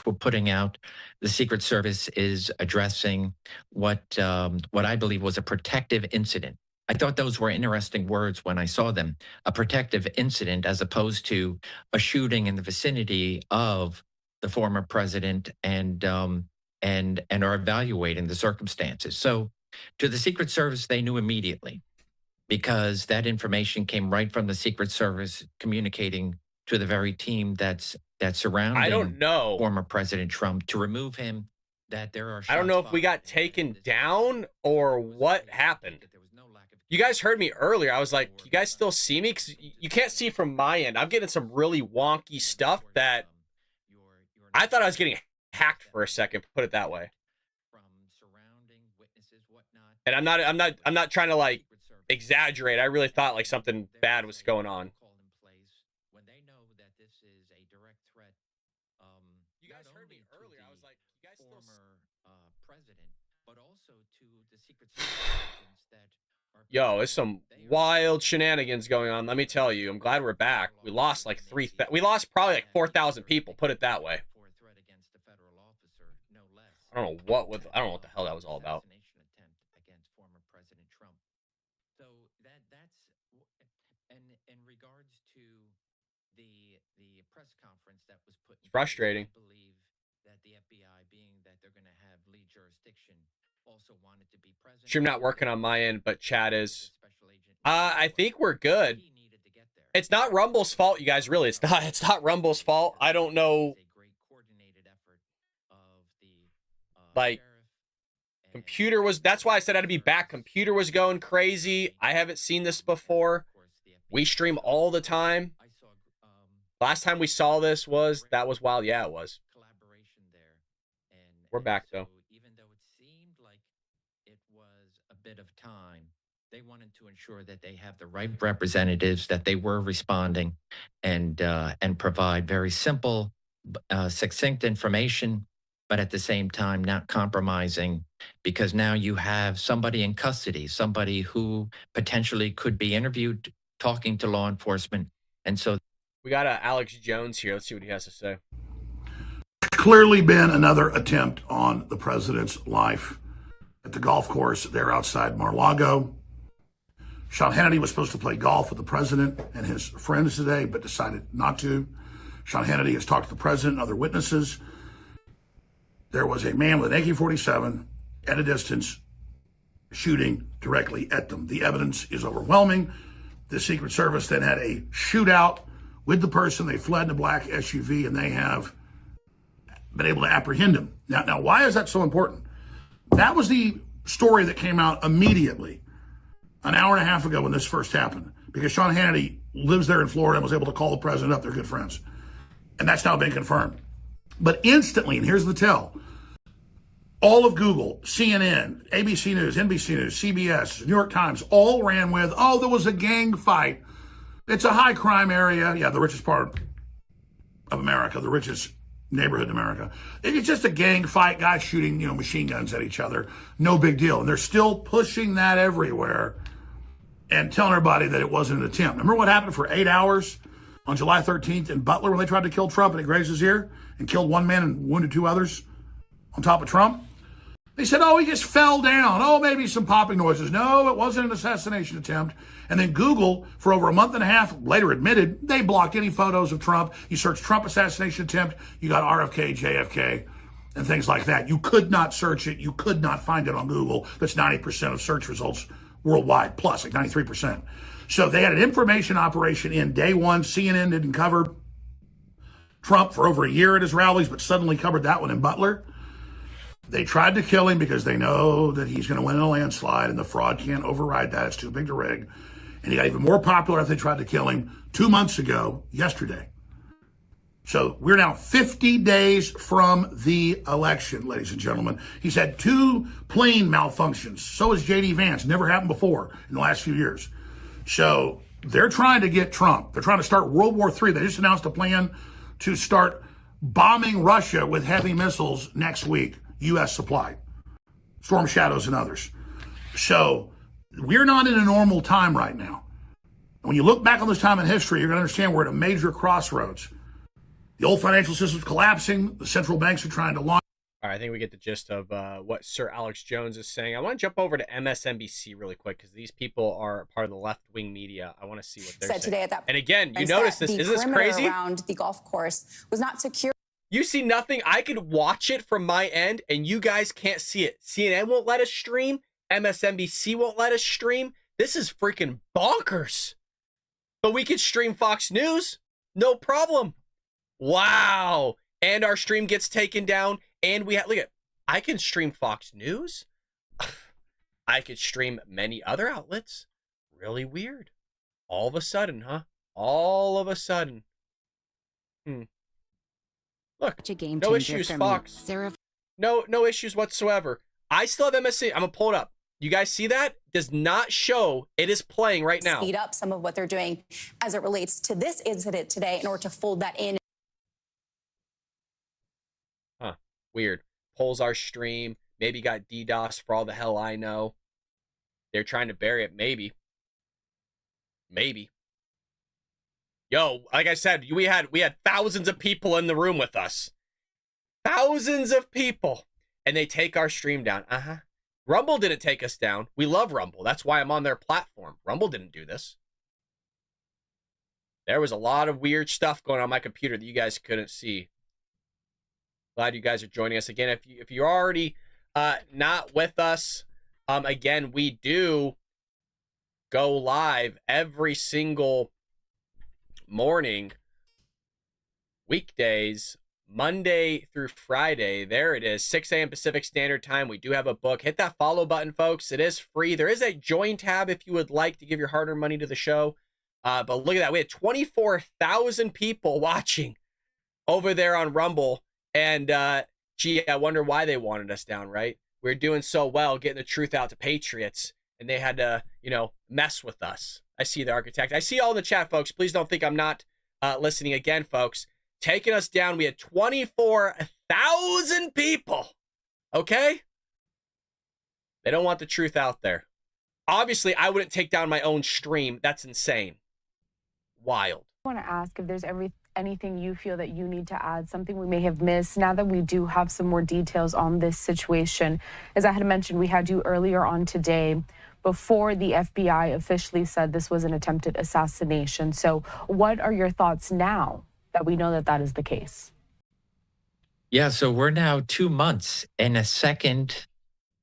we're putting out. The Secret Service is addressing what I believe was a protective incident. I thought those were interesting words when I saw them. A protective incident, as opposed to a shooting in the vicinity of the former president, and are evaluating the circumstances. So, to the Secret Service, they knew immediately because that information came right from the Secret Service communicating to the very team that's I don't surrounding know. former President Trump to remove him. That there are I don't shots know if we got fired. taken down or what happened. There was no lack of You guys heard me earlier. I was like, you guys still see me? Because you can't see from my end. I'm getting some really wonky stuff that I thought I was getting hacked for a second, put it that way. from surrounding witnesses, whatnot. And I'm not trying to like exaggerate. I really thought like something bad was going on. When they know that this is a direct threat. You guys heard me earlier. I was like, you guys still former president, but also to the Secret Service agents that are. Yo, there's some wild shenanigans going on. Let me tell you. I'm glad we're back. We lost like we lost probably like 4,000 people. Put it that way. For a threat against a federal officer, no less. I don't know what the hell that was all about. Assassination attempt against former President Trump. So that's and in regards to the press conference that was put. It's frustrating. I believe that the FBI, being that they're going to have lead jurisdiction, also wanted to be present. Stream not working on my end, but chat is. Special agent. I think we're good. He needed to get there. It's not Rumble's fault, you guys. Really, it's not. It's not Rumble's fault. I don't know. It's a great coordinated effort of the Like, sheriff and- Computer was. That's why I said I'd be back. Computer was going crazy. I haven't seen this before. Of course, the We FBI. stream all the time. I saw Last time we saw this that was wild. Yeah, it was. collaboration there. And We're back, so though. even though it seemed like it was a bit of time, they wanted to ensure that they have the right representatives, that they were responding, and provide very simple, succinct information, but at the same time not compromising, because now you have somebody in custody, somebody who potentially could be interviewed, talking to law enforcement, and so. We got Alex Jones here. Let's see what he has to say. Clearly been another attempt on the president's life at the golf course there outside Mar-a-Lago. Sean Hannity was supposed to play golf with the president and his friends today, but decided not to. Sean Hannity has talked to the president and other witnesses. There was a man with an AK-47 at a distance shooting directly at them. The evidence is overwhelming. The Secret Service then had a shootout with the person. They fled in a black SUV, and they have been able to apprehend him. Now, why is that so important? That was the story that came out immediately an hour and a half ago when this first happened, because Sean Hannity lives there in Florida and was able to call the president up. They're good friends. And that's now been confirmed. But instantly, and here's the tell, all of Google, CNN, ABC News, NBC News, CBS, New York Times, all ran with, oh, there was a gang fight. It's a high crime area. Yeah, the richest part of America, the richest neighborhood in America. It's just a gang fight, guys shooting, machine guns at each other. No big deal. And they're still pushing that everywhere and telling everybody that it wasn't an attempt. Remember what happened for 8 hours on July 13th in Butler when they tried to kill Trump and it grazed his ear and killed one man and wounded 2 others on top of Trump? They said, oh, he just fell down. Oh, maybe some popping noises. No, it wasn't an assassination attempt. And then Google, for over a month and a half, later admitted they blocked any photos of Trump. You search Trump assassination attempt, you got RFK, JFK, and things like that. You could not search it. You could not find it on Google. That's 90% of search results worldwide, plus like 93%. So they had an information operation in day one. CNN didn't cover Trump for over a year at his rallies, but suddenly covered that one in Butler. They tried to kill him because they know that he's going to win in a landslide and the fraud can't override that. It's too big to rig. And he got even more popular after they tried to kill him 2 months ago, yesterday. So we're now 50 days from the election, ladies and gentlemen. He's had 2 plane malfunctions. So has J.D. Vance. Never happened before in the last few years. So they're trying to get Trump. They're trying to start World War III. They just announced a plan to start bombing Russia with heavy missiles next week, U.S. supplied. Storm Shadows and others. So we're not in a normal time right now. When you look back on this time in history, you're going to understand we're at a major crossroads. The old financial system's collapsing. The central banks are trying to launch. All right, I think we get the gist of what Sir Alex Jones is saying. I want to jump over to MSNBC really quick because these people are part of the left-wing media. I want to see what they're saying. Today at that and again, you notice this. Isn't this crazy? Around the golf course was not secure. You see nothing. I could watch it from my end, and you guys can't see it. CNN won't let us stream. MSNBC won't let us stream. This is freaking bonkers. But we can stream Fox News. No problem. Wow. And our stream gets taken down. And we have, look at, I can stream Fox News. I could stream many other outlets. Really weird. All of a sudden, huh? All of a sudden. Look, no issues, Fox. No issues whatsoever. I still have MSC. I'm going to pull it up. You guys see that? Does not show it is playing right now. Speed up some of what they're doing as it relates to this incident today in order to fold that in. Huh. Weird. Pulls our stream. Maybe got DDoS for all the hell I know. They're trying to bury it. Maybe. Maybe. Yo, like I said, we had thousands of people in the room with us. Thousands of people. And they take our stream down. Rumble didn't take us down. We love Rumble. That's why I'm on their platform. Rumble didn't do this. There was a lot of weird stuff going on my computer that you guys couldn't see. Glad you guys are joining us again. If you're already not with us, again, we do go live every single morning, weekdays, Monday through Friday. There it is, 6 a.m. Pacific Standard Time. We do have a book. Hit that follow button, folks. It is free. There is a join tab if you would like to give your hard-earned money to the show. But look at that. We had 24,000 people watching over there on Rumble. And, gee, I wonder why they wanted us down, right? We're doing so well getting the truth out to patriots. And they had to, mess with us. I see the architect. I see all in the chat, folks. Please don't think I'm not listening again, folks. Taking us down. We had 24,000 people. Okay? They don't want the truth out there. Obviously, I wouldn't take down my own stream. That's insane. Wild. I want to ask if there's anything you feel that you need to add, something we may have missed now that we do have some more details on this situation. As I had mentioned, we had you earlier on today before the FBI officially said this was an attempted assassination. So what are your thoughts now that we know that that is the case? Yeah, so we're now 2 months in a second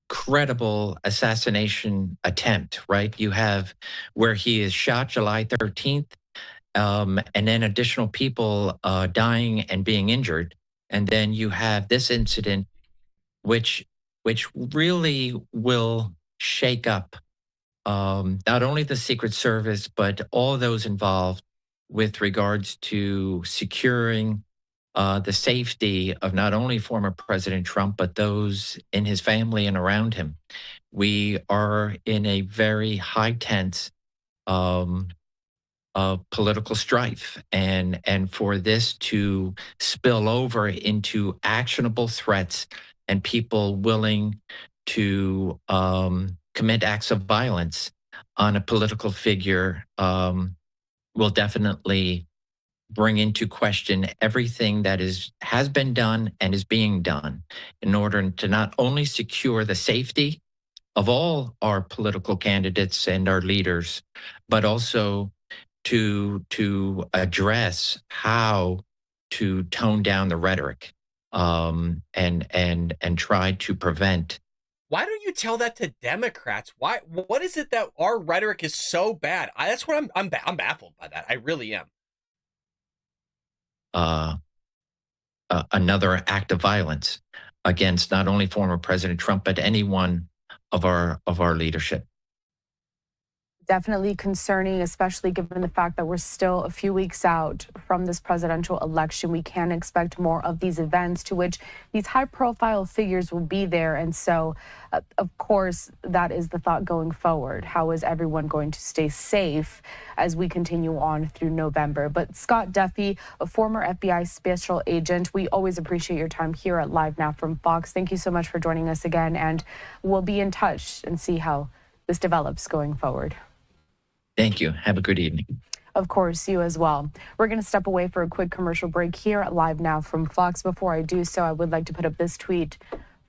credible assassination attempt, right? You have where he is shot July 13th, and then additional people dying and being injured. And then you have this incident, which really will shake up not only the Secret Service, but all those involved with regards to securing the safety of not only former President Trump, but those in his family and around him. We are in a very high tense political strife, and for this to spill over into actionable threats and people willing to commit acts of violence on a political figure will definitely bring into question everything that has been done and is being done in order to not only secure the safety of all our political candidates and our leaders, but also to address how to tone down the rhetoric and try to prevent. Why don't you tell that to Democrats? Why? What is it that our rhetoric is so bad? That's what I'm baffled by that. I really am. Another act of violence against not only former President Trump, but any one of our leadership. Definitely concerning, especially given the fact that we're still a few weeks out from this presidential election. We can expect more of these events to which these high-profile figures will be there. And so, of course, that is the thought going forward. How is everyone going to stay safe as we continue on through November? But Scott Duffy, a former FBI special agent, we always appreciate your time here at Live Now from Fox. Thank you so much for joining us again, and we'll be in touch and see how this develops going forward. Thank you. Have a good evening. Of course, you as well. We're going to step away for a quick commercial break here, live now from Fox. Before I do so, I would like to put up this tweet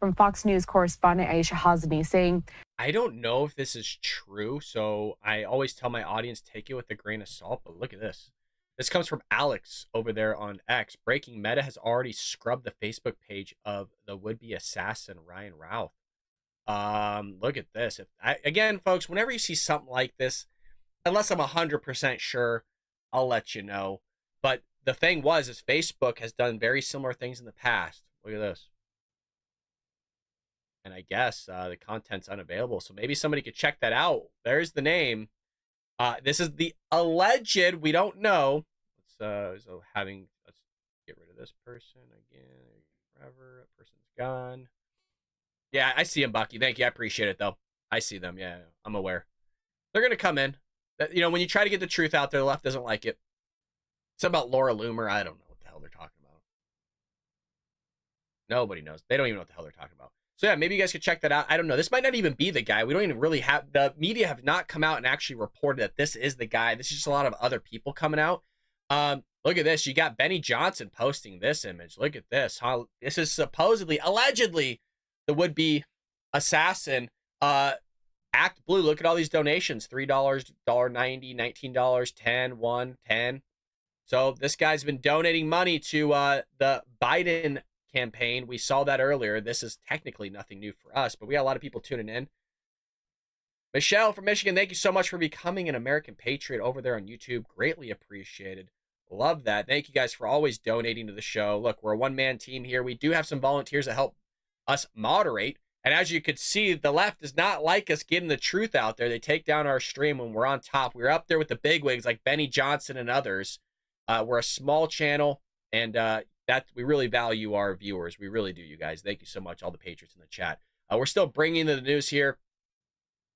from Fox News correspondent Aisha Hannity saying, I don't know if this is true, so I always tell my audience, take it with a grain of salt, but look at this. This comes from Alex over there on X. Breaking: Meta has already scrubbed the Facebook page of the would-be assassin Ryan Routh. Look at this. Again, folks, whenever you see something like this, unless I'm 100% sure, I'll let you know. But the thing is Facebook has done very similar things in the past. Look at this. And I guess the content's unavailable, so maybe somebody could check that out. There's the name. This is the alleged. We don't know. Let's get rid of this person again. Forever. That person's gone. Yeah, I see him, Bucky. Thank you. I appreciate it, though. I see them. Yeah, I'm aware. They're gonna come in. You know, when you try to get the truth out there, the left doesn't like it. It's about Laura Loomer. I don't know what the hell they're talking about. Nobody knows. They don't even know what the hell they're talking about. So yeah, maybe you guys could check that out. I don't know. This might not even be the guy. We don't even really have, the media have not come out and actually reported that this is the guy. This is just a lot of other people coming out. Look at this. You got Benny Johnson posting this image. Look at this. This is supposedly, allegedly, the would-be assassin. Act Blue. Look at all these donations. $3, $1.90, $19, $10, $1, $10. So this guy's been donating money to the Biden campaign. We saw that earlier. This is technically nothing new for us, but we got a lot of people tuning in. Michelle from Michigan, thank you so much for becoming an American Patriot over there on YouTube. Greatly appreciated. Love that. Thank you guys for always donating to the show. Look, we're a one-man team here. We do have some volunteers that help us moderate. And as you could see, the left does not like us getting the truth out there. They take down our stream when we're on top. We're up there with the bigwigs like Benny Johnson and others. We're a small channel, and that we really value our viewers. We really do, you guys. Thank you so much, all the patriots in the chat. We're still bringing the news here.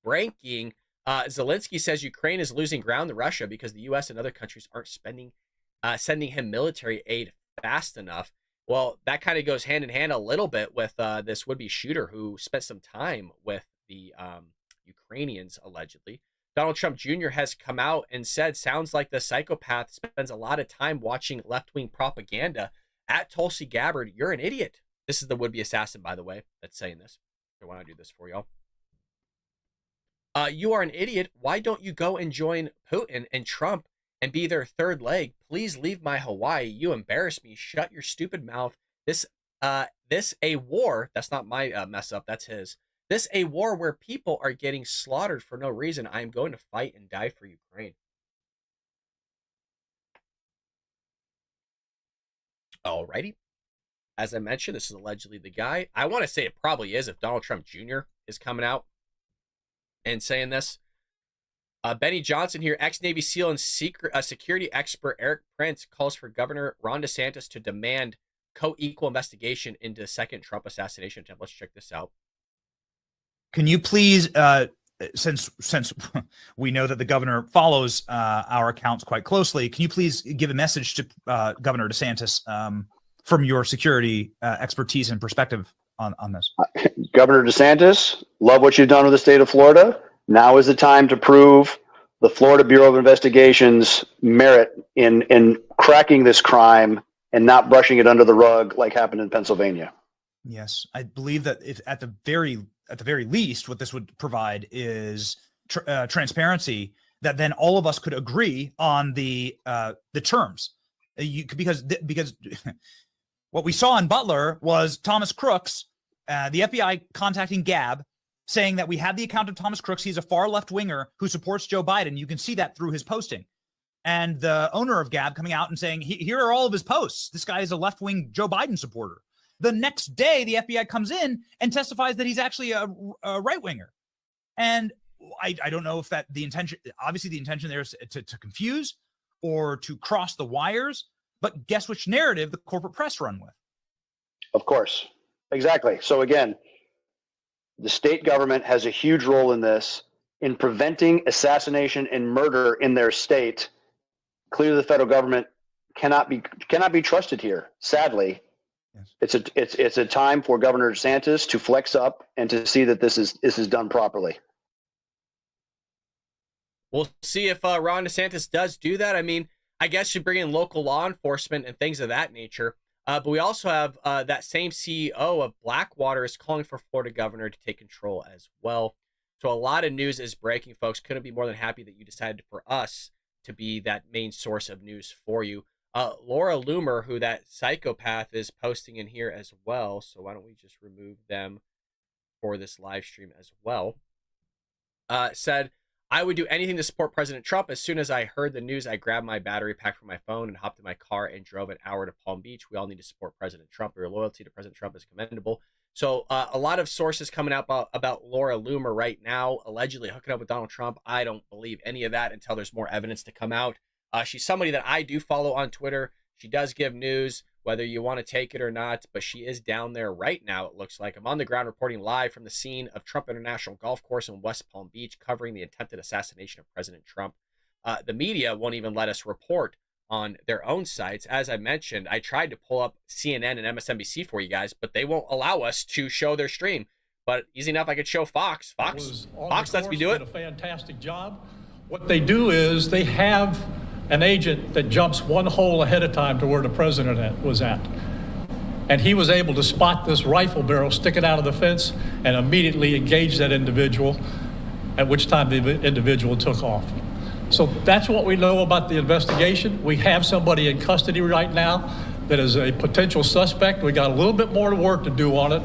Breaking, Zelensky says Ukraine is losing ground to Russia because the U.S. and other countries aren't sending him military aid fast enough. Well, that kind of goes hand in hand a little bit with this would-be shooter who spent some time with the Ukrainians, allegedly. Donald Trump Jr. has come out and said, sounds like the psychopath spends a lot of time watching left-wing propaganda. At Tulsi Gabbard, you're an idiot. This is the would-be assassin, by the way, that's saying this. I want to do this for y'all. You are an idiot. Why don't you go and join Putin and Trump and be their third leg? Please leave my Hawaii. You embarrass me. Shut your stupid mouth. This a war. That's not my mess up. That's his. This a war where people are getting slaughtered for no reason. I am going to fight and die for Ukraine. Alrighty. As I mentioned, this is allegedly the guy. I want to say it probably is if Donald Trump Jr. is coming out and saying this. Benny Johnson here, ex-Navy SEAL and security expert Eric Prince calls for Governor Ron DeSantis to demand co-equal investigation into the second Trump assassination attempt. Let's check this out. Can you please, since we know that the governor follows our accounts quite closely, can you please give a message to Governor DeSantis from your security expertise and perspective on this? Governor DeSantis, love what you've done with the state of Florida. Now is the time to prove the Florida Bureau of Investigation's merit in cracking this crime and not brushing it under the rug like happened in Pennsylvania. Yes, I believe that if at the very least, what this would provide is transparency, that then all of us could agree on the terms. Because what we saw in Butler was Thomas Crooks, the FBI contacting Gab, saying that we have the account of Thomas Crooks. He's a far left winger who supports Joe Biden. You can see that through his posting. And the owner of Gab coming out and saying, here are all of his posts. This guy is a left wing Joe Biden supporter. The next day, the FBI comes in and testifies that he's actually a right winger. And I don't know if that the intention, obviously the intention there is to confuse or to cross the wires. But guess which narrative the corporate press run with? Of course. Exactly. So again, the state government has a huge role in this, in preventing assassination and murder in their state. Clearly, the federal government cannot be trusted here. Sadly, yes. It's a time for Governor DeSantis to flex up and to see that this is done properly. we'll see if Ron DeSantis does do that. I mean, I guess you bring in local law enforcement and things of that nature. But we also have that same CEO of Blackwater is calling for Florida governor to take control as well. So a lot of news is breaking, folks. Couldn't be more than happy that you decided for us to be that main source of news for you. Laura Loomer, who that psychopath is posting in here as well. So why don't we just remove them for this live stream as well? Said, I would do anything to support President Trump. As soon as I heard the news, I grabbed my battery pack from my phone and hopped in my car and drove an hour to Palm Beach. We all need to support President Trump. Your loyalty to President Trump is commendable. So a lot of sources coming out about Laura Loomer right now, allegedly hooking up with Donald Trump. I don't believe any of that until there's more evidence to come out. She's somebody that I do follow on Twitter. She does give news, whether you want to take it or not, but she is down there right now, it looks like. I'm on the ground reporting live from the scene of Trump International Golf Course in West Palm Beach, covering the attempted assassination of President Trump. The media won't even let us report on their own sites. As I mentioned, I tried to pull up CNN and MSNBC for you guys, but they won't allow us to show their stream. But easy enough, I could show Fox. Fox lets me do it. Did a fantastic job. What they do is they have an agent that jumps one hole ahead of time to where the president was at. And he was able to spot this rifle barrel sticking out of the fence and immediately engage that individual, at which time the individual took off. So that's what we know about the investigation. We have somebody in custody right now that is a potential suspect. We got a little bit more work to do on it,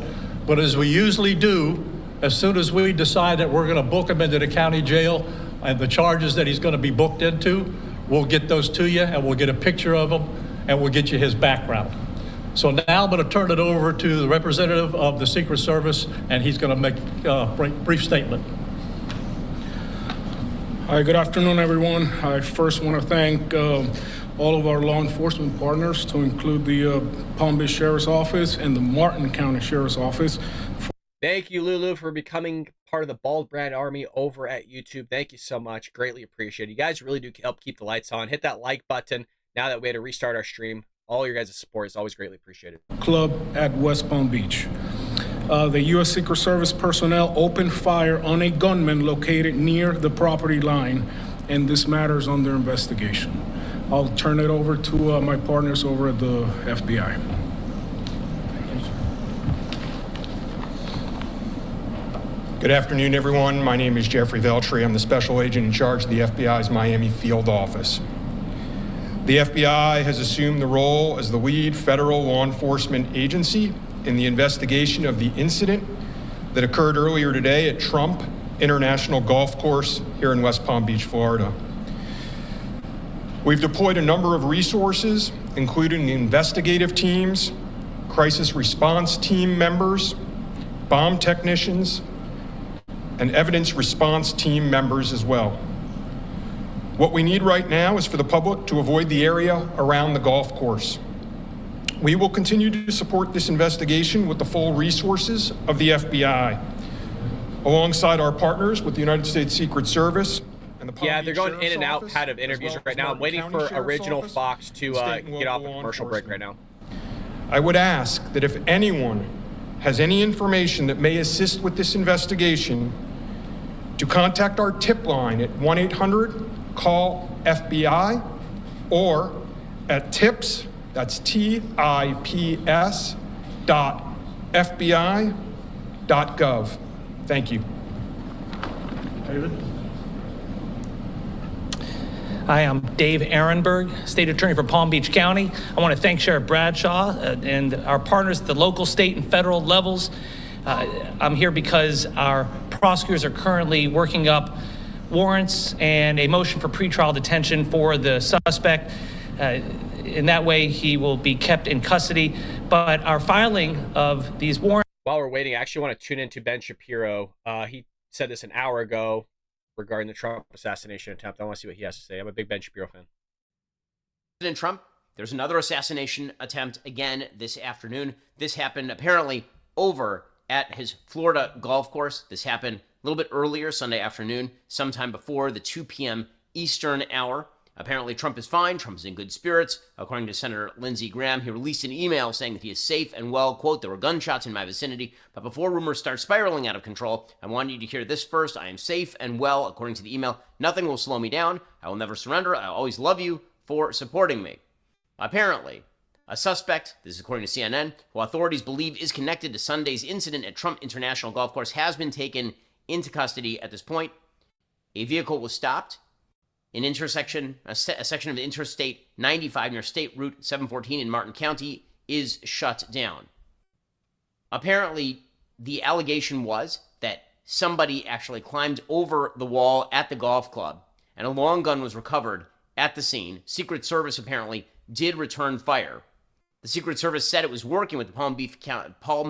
but as we usually do, as soon as we decide that we're going to book him into the county jail and the charges that he's going to be booked into, we'll get those to you and we'll get a picture of him and we'll get you his background. So now I'm going to turn it over to the representative of the Secret Service, and he's going to make a brief statement. Hi, good afternoon, everyone. I first want to thank all of our law enforcement partners, to include the Palm Beach Sheriff's Office and the Martin County Sheriff's Office. Thank you, Lulu, for becoming part of the Bald Brand Army over at YouTube. Thank you so much. Greatly appreciate it. You guys really do help keep the lights on. Hit that like button now that we had to restart our stream. All your guys' support is always greatly appreciated. Club at West Palm Beach. The U.S. Secret Service personnel opened fire on a gunman located near the property line, and this matter is under investigation. I'll turn it over to my partners over at the FBI. Good afternoon, everyone. My name is Jeffrey Veltri. I'm the special agent in charge of the FBI's Miami field office. The FBI has assumed the role as the lead federal law enforcement agency in the investigation of the incident that occurred earlier today at Trump International Golf Course here in West Palm Beach, Florida. We've deployed a number of resources, including investigative teams, crisis response team members, bomb technicians, and evidence response team members as well. What we need right now is for the public to avoid the area around the golf course. We will continue to support this investigation with the full resources of the FBI, alongside our partners with the United States Secret Service and the Palm Yeah, Beach they're going Sheriff's in and out Office, kind of interviews as well right now. I'm waiting County for Sheriff's original Office, Fox to state and get off local a law commercial break right enforcement. now. I would ask that if anyone has any information that may assist with this investigation, to contact our tip line at 1-800-CALL-FBI or at tips, that's TIPS .FBI.gov. Thank you. David? Hi, I'm Dave Ehrenberg, State Attorney for Palm Beach County. I want to thank Sheriff Bradshaw and our partners at the local, state, and federal levels. I'm here because our prosecutors are currently working up warrants and a motion for pretrial detention for the suspect. In that way, he will be kept in custody. But our filing of these warrants. While we're waiting, I actually want to tune into Ben Shapiro. He said this an hour ago regarding the Trump assassination attempt. I want to see what he has to say. I'm a big Ben Shapiro fan. President Trump, there's another assassination attempt again this afternoon. This happened apparently over at his Florida golf course. This happened a little bit earlier Sunday afternoon, sometime before the 2 p.m. Eastern hour. Apparently, Trump is fine. Trump is in good spirits. According to Senator Lindsey Graham, he released an email saying that he is safe and well. Quote, there were gunshots in my vicinity, but before rumors start spiraling out of control, I want you to hear this first. I am safe and well. According to the email, nothing will slow me down. I will never surrender. I will always love you for supporting me. Apparently, a suspect, this is according to CNN, who authorities believe is connected to Sunday's incident at Trump International Golf Course, has been taken into custody at this point. A vehicle was stopped. An intersection, a section of the Interstate 95 near State Route 714 in Martin County is shut down. Apparently, the allegation was that somebody actually climbed over the wall at the golf club, and a long gun was recovered at the scene. Secret Service apparently did return fire. The Secret Service said it was working with the Palm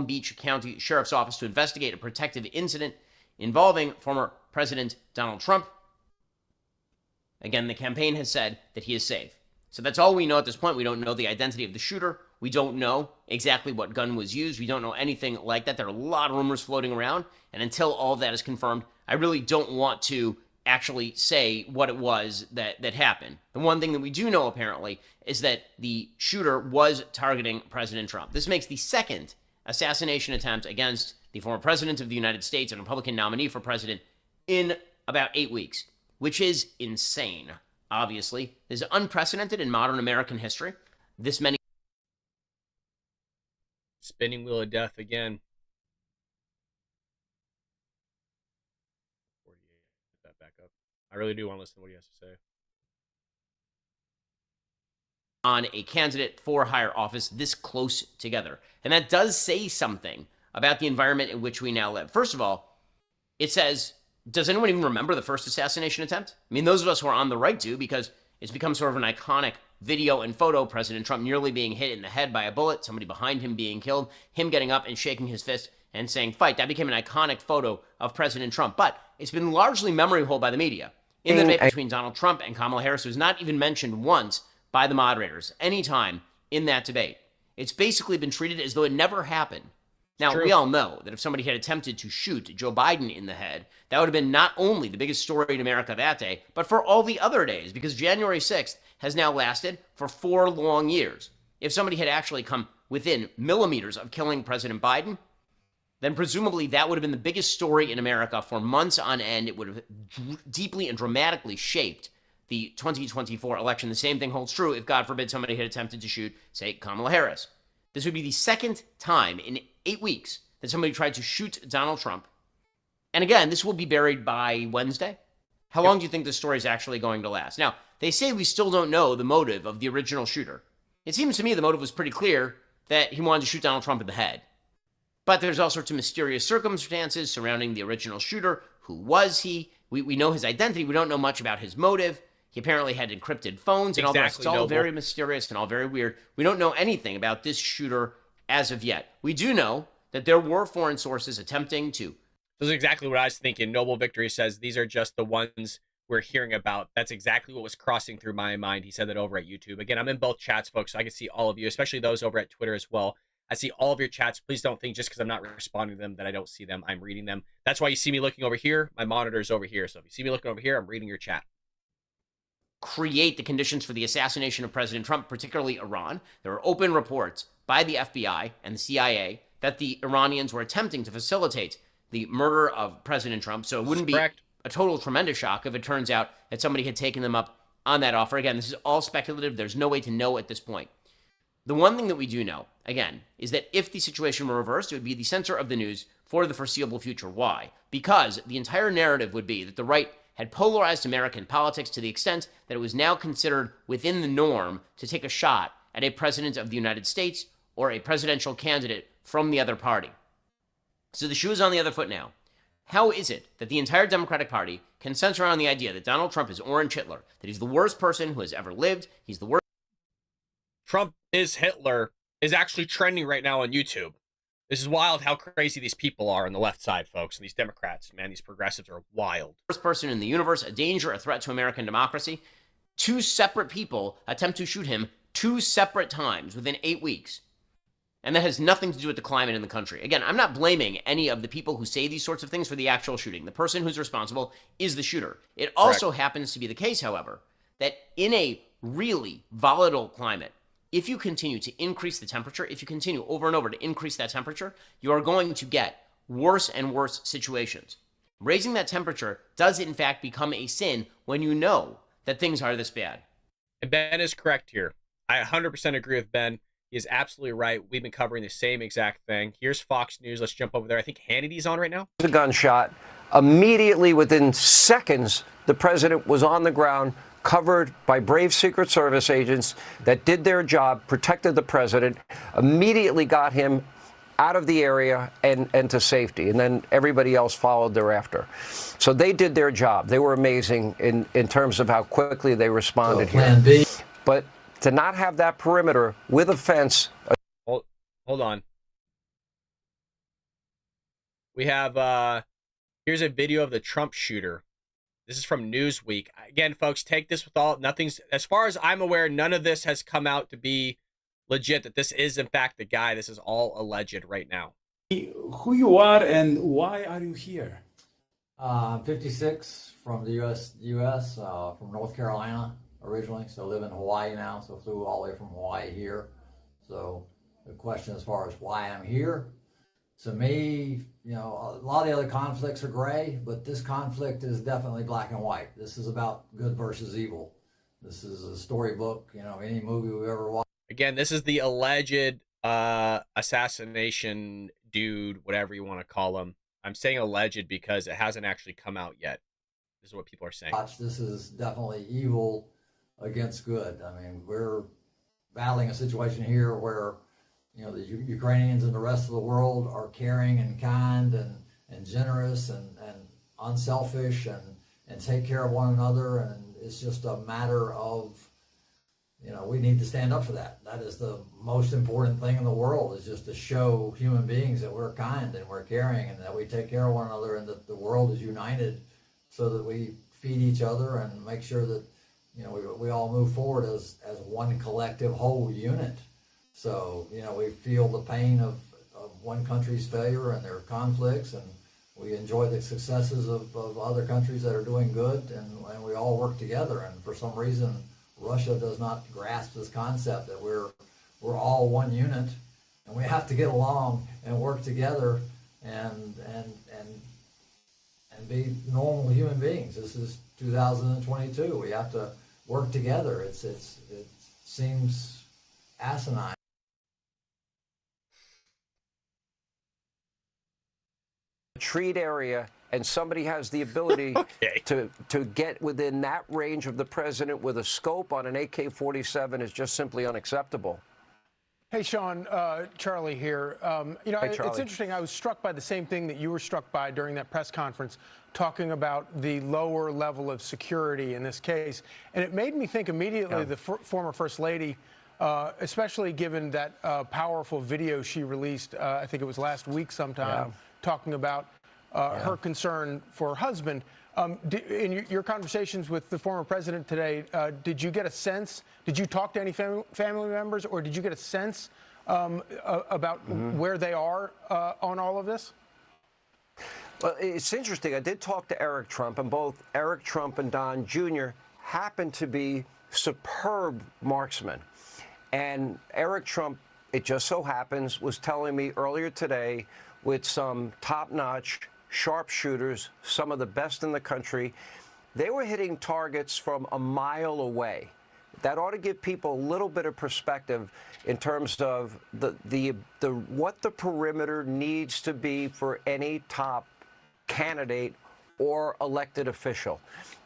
Beach County Sheriff's Office to investigate a protective incident involving former President Donald Trump. Again, the campaign has said that he is safe. So that's all we know at this point. We don't know the identity of the shooter. We don't know exactly what gun was used. We don't know anything like that. There are a lot of rumors floating around. And until all of that is confirmed, I really don't want to actually say what it was that happened. The one thing that we do know, apparently, is that the shooter was targeting President Trump. This makes the second assassination attempt against the former president of the United States and Republican nominee for president in about 8 weeks, which is insane, obviously. This is unprecedented in modern American history. This many... Spinning wheel of death again. That back up. I really do want to listen to what he has to say. On a candidate for higher office this close together. And that does say something about the environment in which we now live. First of all, it says, does anyone even remember the first assassination attempt? I mean, those of us who are on the right do, because it's become sort of an iconic video and photo. President Trump nearly being hit in the head by a bullet, somebody behind him being killed, him getting up and shaking his fist and saying, fight. That became an iconic photo of President Trump. But it's been largely memory hold by the media. In the debate between Donald Trump and Kamala Harris, who's not even mentioned once by the moderators anytime in that debate. It's basically been treated as though it never happened. Now, we all know that if somebody had attempted to shoot Joe Biden in the head, that would have been not only the biggest story in America that day, but for all the other days, because January 6th has now lasted for 4 long years. If somebody had actually come within millimeters of killing President Biden, then presumably that would have been the biggest story in America for months on end. It would have deeply and dramatically shaped the 2024 election. The same thing holds true if, God forbid, somebody had attempted to shoot, say, Kamala Harris. This would be the second time in 8 weeks that somebody tried to shoot Donald Trump. And again, this will be buried by Wednesday. How long do you think this story is actually going to last? Now, they say we still don't know the motive of the original shooter. It seems to me the motive was pretty clear, that he wanted to shoot Donald Trump in the head. But there's all sorts of mysterious circumstances surrounding the original shooter. Who was he? We know his identity. We don't know much about his motive. He apparently had encrypted phones and all that. It's all very mysterious and all very weird. We don't know anything about this shooter as of yet. We do know that there were foreign sources attempting to. This is exactly what I was thinking. Noble Victory says these are just the ones we're hearing about. That's exactly what was crossing through my mind. He said that over at YouTube. Again, I'm in both chats, folks, so I can see all of you, especially those over at Twitter as well. I see all of your chats. Please don't think just because I'm not responding to them that I don't see them. I'm reading them. That's why you see me looking over here. My monitor is over here. So if you see me looking over here, I'm reading your chat. Create the conditions for the assassination of President Trump, particularly Iran. There are open reports by the FBI and the CIA that the Iranians were attempting to facilitate the murder of President Trump. So it wouldn't be a total tremendous shock if it turns out that somebody had taken them up on that offer. Again, this is all speculative. There's no way to know at this point. The one thing that we do know, again, is that if the situation were reversed, it would be the center of the news for the foreseeable future. Why? Because the entire narrative would be that the right had polarized American politics to the extent that it was now considered within the norm to take a shot at a president of the United States or a presidential candidate from the other party. So the shoe is on the other foot now. How is it that the entire Democratic Party can center on the idea that Donald Trump is Orange Hitler, that he's the worst person who has ever lived, he's the worst... Trump is Hitler is actually trending right now on YouTube. This is wild how crazy these people are on the left side, folks. And these Democrats, man, these progressives are wild. Worst person in the universe, a danger, a threat to American democracy. 2 separate people attempt to shoot him 2 separate times within 8 weeks. And that has nothing to do with the climate in the country. Again, I'm not blaming any of the people who say these sorts of things for the actual shooting. The person who's responsible is the shooter. It also happens to be the case, however, that in a really volatile climate, if you continue to increase the temperature, if you continue over and over to increase that temperature, you are going to get worse and worse situations. Raising that temperature does in fact become a sin when you know that things are this bad. And Ben is correct here. I 100% agree with Ben. He is absolutely right. We've been covering the same exact thing. Here's Fox News. Let's jump over there. I think Hannity's on right now. A gunshot. Immediately, within seconds, the president was on the ground, covered by brave Secret Service agents that did their job, protected the president, immediately got him out of the area and to safety. And then everybody else followed thereafter. So they did their job. They were amazing in terms of how quickly they responded here. But to not have that perimeter with a fence. Hold on. We have, here's a video of the Trump shooter. This is from Newsweek. Again, folks, take this with all, nothing's, as far as I'm aware, none of this has come out to be legit, that this is in fact the guy. This is all alleged right now. Who you are and why are you here? 56 from the U.S. From North Carolina originally, so live in Hawaii now, so flew all the way from Hawaii here. So the question as far as why I'm here, to me, you know, a lot of the other conflicts are gray, but this conflict is definitely black and white. This is about good versus evil. This is a storybook, you know, any movie we've ever watched. Again, this is the alleged assassination dude, whatever you want to call him. I'm saying alleged because it hasn't actually come out yet. This is what people are saying. This is definitely evil against good. I mean, we're battling a situation here where, you know, the Ukrainians and the rest of the world are caring and kind and generous and unselfish and take care of one another. And it's just a matter of, you know, we need to stand up for that. That is the most important thing in the world, is just to show human beings that we're kind and we're caring and that we take care of one another and that the world is united so that we feed each other and make sure that, you know, we all move forward as one collective whole unit. So, you know, we feel the pain of one country's failure and their conflicts, and we enjoy the successes of other countries that are doing good, and we all work together. And for some reason, Russia does not grasp this concept that we're all one unit, and we have to get along and work together and be normal human beings. This is 2022. We have to work together. It seems asinine. Treat area, and somebody has the ability to get within that range of the president with a scope on an AK-47 is just simply unacceptable. Hey, Sean, Charlie here. You know, Hey, Charlie. It's interesting. I was struck by the same thing that you were struck by during that press conference, talking about the lower level of security in this case. And it made me think immediately the former First Lady, especially given that powerful video she released, I think it was last week sometime, talking about her concern for her husband. In your conversations with the former president today, did you get a sense, did you talk to any family members, or did you get a sense about where they are on all of this? Well, it's interesting. I did talk to Eric Trump, and both Eric Trump and Don Jr. happen to be superb marksmen. And Eric Trump, it just so happens, was telling me earlier today, with some top-notch sharpshooters, some of the best in the country, they were hitting targets from a mile away. That ought to give people a little bit of perspective in terms of what the perimeter needs to be for any top candidate or elected official.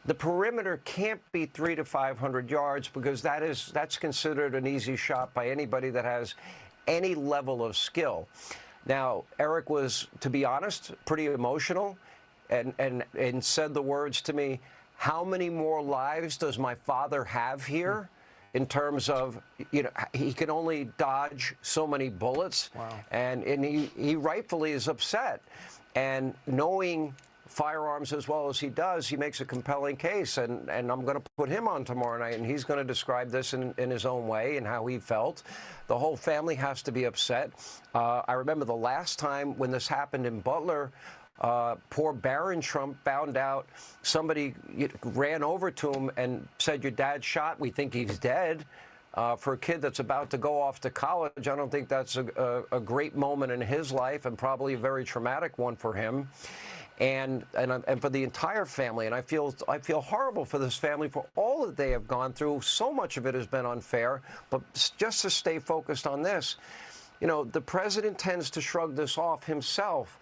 The perimeter can't be 300 to 500 yards, because that's considered an easy shot by anybody that has any level of skill. Now, Eric was, to be honest, pretty emotional and said the words to me, how many more lives does my father have here? In terms of, you know, he can only dodge so many bullets. Wow. And he rightfully is upset. And knowing firearms as well as he does, he makes a compelling case. And I'm going to put him on tomorrow night, and he's going to describe this in his own way and how he felt. The whole family has to be upset. I remember the last time when this happened in Butler, Poor Barron Trump found out somebody ran over to him and said, "Your dad's shot. We think he's dead." For a kid that's about to go off to college, I don't think that's a great moment in his life, and probably a very traumatic one for him. And for the entire family. And I feel horrible for this family for all that they have gone through. So much of it has been unfair. But just to stay focused on this, the president tends to shrug this off himself.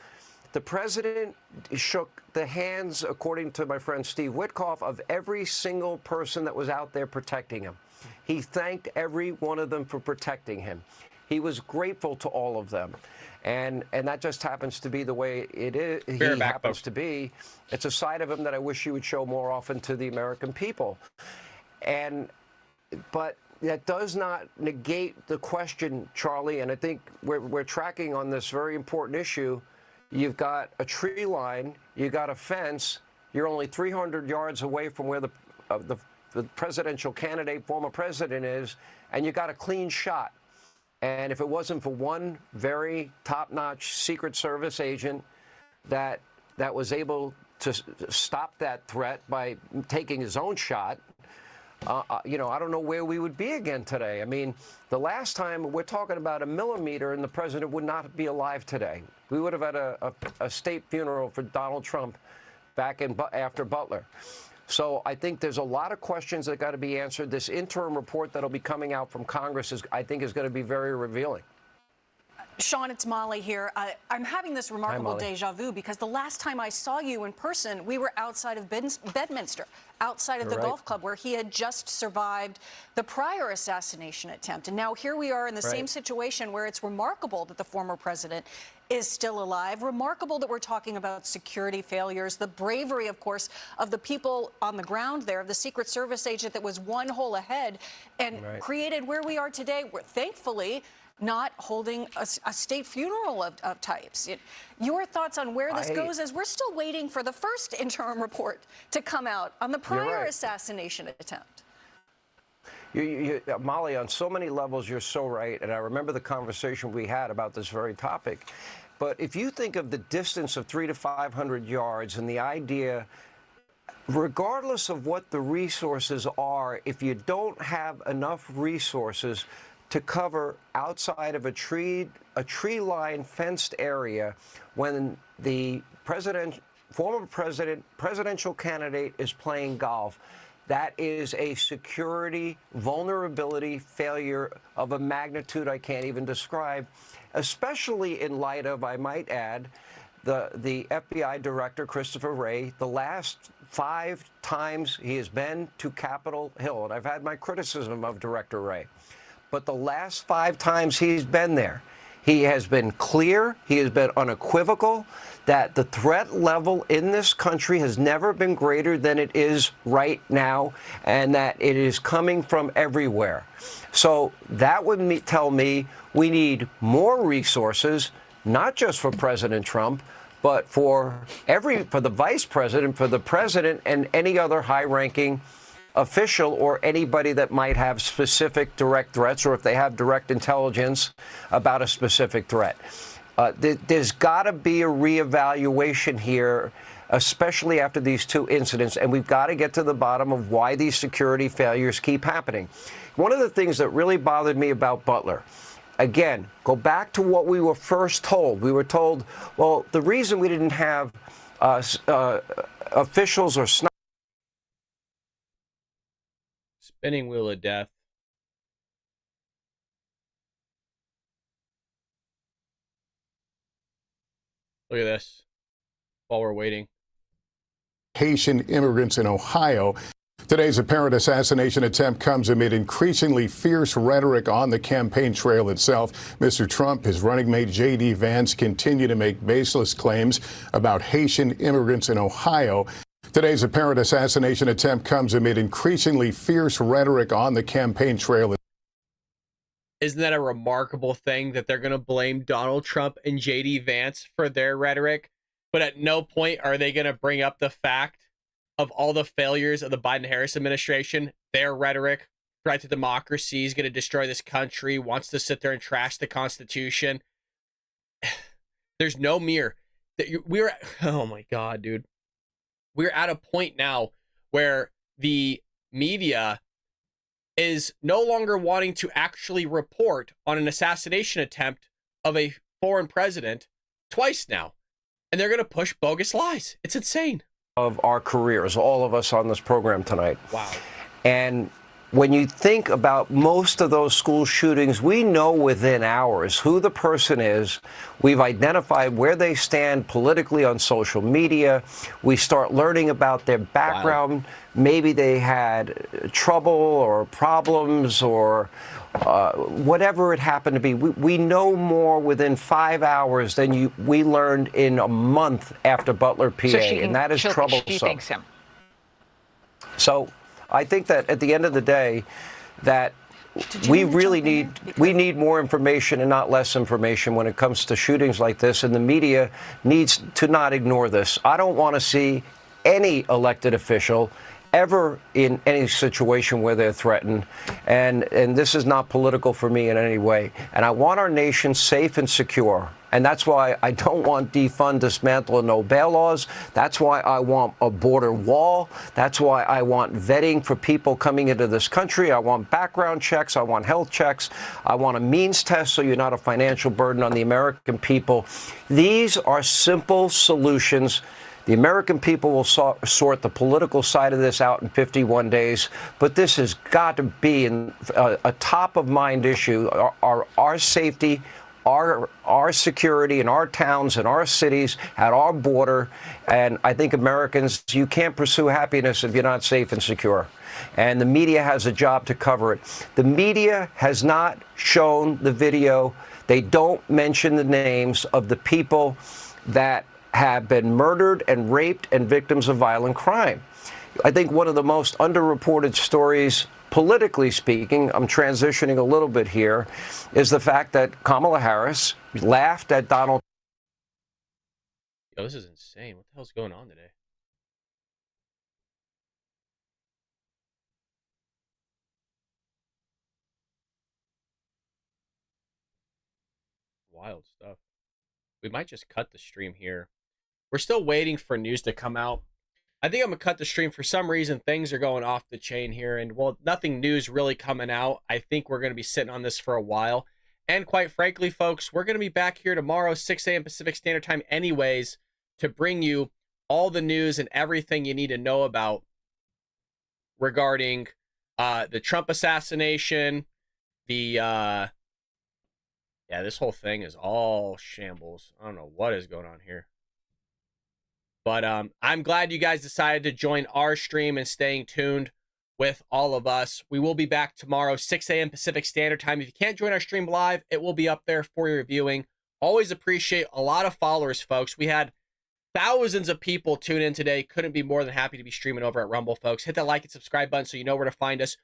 The president shook the hands, according to my friend Steve Witkoff, of every single person that was out there protecting him. He thanked every one of them for protecting him. He was grateful to all of them. And that just happens to be the way it is. He happens to be. It's a side of him that I wish he would show more often to the American people. But that does not negate the question, Charlie, and I think we're tracking on this very important issue. You've got a tree line, you've got a fence, you're only 300 yards away from where the presidential candidate, former president is, and you got a clean shot. And if it wasn't for one very top-notch Secret Service agent that was able to stop that threat by taking his own shot, I don't know where we would be again today. I mean, the last time we're talking about a millimeter and the president would not be alive today. We would have had a state funeral for Donald Trump back after Butler. So I think there's a lot of questions that got to be answered. This interim report that'll be coming out from Congress I think is going to be very revealing. Sean, it's Molly here. I'm having this remarkable deja vu because the last time I saw you in person, we were outside of Bedminster, outside of the golf club where he had just survived the prior assassination attempt. And now here we are in the same situation where it's remarkable that the former president is still alive. Remarkable that we're talking about security failures, the bravery, of course, of the people on the ground there, of the Secret Service agent that was one hole ahead and created where we are today. We're thankfully not holding a state funeral of types. Your thoughts on where this goes as we're still waiting for the first interim report to come out on the prior assassination attempt. Molly, on so many levels, you're so right. And I remember the conversation we had about this very topic. But if you think of the distance of 300 to 500 yards and the idea, regardless of what the resources are, if you don't have enough resources to cover outside of a tree line fenced area when the former presidential candidate is playing golf, that is a security vulnerability failure of a magnitude I can't even describe, especially in light of, I might add, the FBI director, Christopher Wray, the last 5 times he has been to Capitol Hill, and I've had my criticism of Director Wray, but the last 5 times he's been there, he has been clear, he has been unequivocal that the threat level in this country has never been greater than it is right now, and that it is coming from everywhere. So that would tell me we need more resources, not just for President Trump, but for the vice president, for the president, and any other high-ranking official or anybody that might have specific direct threats, or if they have direct intelligence about a specific threat. There's got to be a reevaluation here, especially after these 2 incidents, and we've got to get to the bottom of why these security failures keep happening. One of the things that really bothered me about Butler, again, go back to what we were first told. We were told, well, the reason we didn't have officials or spinning wheel of death. Look at this while we're waiting. Haitian immigrants in Ohio. Today's apparent assassination attempt comes amid increasingly fierce rhetoric on the campaign trail itself. Mr. Trump, his running mate J.D. Vance continue to make baseless claims about Haitian immigrants in Ohio. Today's apparent assassination attempt comes amid increasingly fierce rhetoric on the campaign trail. Isn't that a remarkable thing that they're going to blame Donald Trump and J.D. Vance for their rhetoric, but at no point are they going to bring up the fact of all the failures of the Biden-Harris administration, their rhetoric, threat to democracy, is going to destroy this country, wants to sit there and trash the Constitution. There's no mirror. we're oh my God, dude. We're at a point now where the media is no longer wanting to actually report on an assassination attempt of a foreign president twice now. And they're going to push bogus lies. It's insane. Of our careers, all of us on this program tonight. Wow. And when you think about most of those school shootings, we know within hours who the person is. We've identified where they stand politically on social media. We start learning about their background. Wow. Maybe they had trouble or problems or whatever it happened to be. We know more within 5 hours than we learned in a month after Butler, PA, and that is troublesome. She thinks him. So I think that at the end of the day, that we really need more information and not less information when it comes to shootings like this, and the media needs to not ignore this. I don't want to see any elected official ever in any situation where they're threatened, and this is not political for me in any way. And I want our nation safe and secure. And that's why I don't want defund, dismantle, and no bail laws. That's why I want a border wall. That's why I want vetting for people coming into this country. I want background checks. I want health checks. I want a means test so you're not a financial burden on the American people. These are simple solutions. The American people will sort the political side of this out in 51 days, but this has got to be a top-of-mind issue. Our safety, our security in our towns and our cities, at our border. And I think Americans, you can't pursue happiness if you're not safe and secure. And the media has a job to cover it. The media has not shown the video. They don't mention the names of the people that have been murdered and raped and victims of violent crime. I think one of the most underreported stories, politically speaking, I'm transitioning a little bit here, is the fact that Kamala Harris laughed at Donald. Yo, this is insane. What the hell's going on today? Wild stuff. We might just cut the stream here. We're still waiting for news to come out. I think I'm going to cut the stream. For some reason, things are going off the chain here. And, well, nothing news really coming out. I think we're going to be sitting on this for a while. And quite frankly, folks, we're going to be back here tomorrow, 6 a.m. Pacific Standard Time anyways, to bring you all the news and everything you need to know about regarding the Trump assassination, yeah, this whole thing is all shambles. I don't know what is going on here. But I'm glad you guys decided to join our stream and staying tuned with all of us. We will be back tomorrow, 6 a.m. Pacific Standard Time. If you can't join our stream live, it will be up there for your viewing. Always appreciate a lot of followers, folks. We had thousands of people tune in today. Couldn't be more than happy to be streaming over at Rumble, folks. Hit that like and subscribe button so you know where to find us.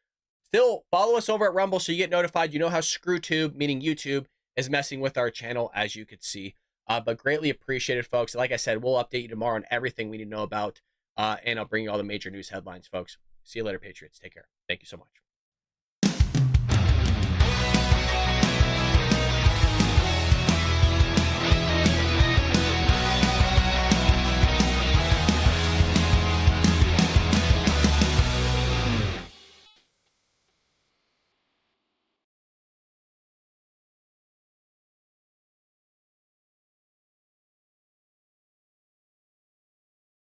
Still, follow us over at Rumble so you get notified. You know how ScrewTube, meaning YouTube, is messing with our channel, as you could see. But greatly appreciated, folks. Like I said, we'll update you tomorrow on everything we need to know about, and I'll bring you all the major news headlines, folks. See you later, Patriots. Take care. Thank you so much.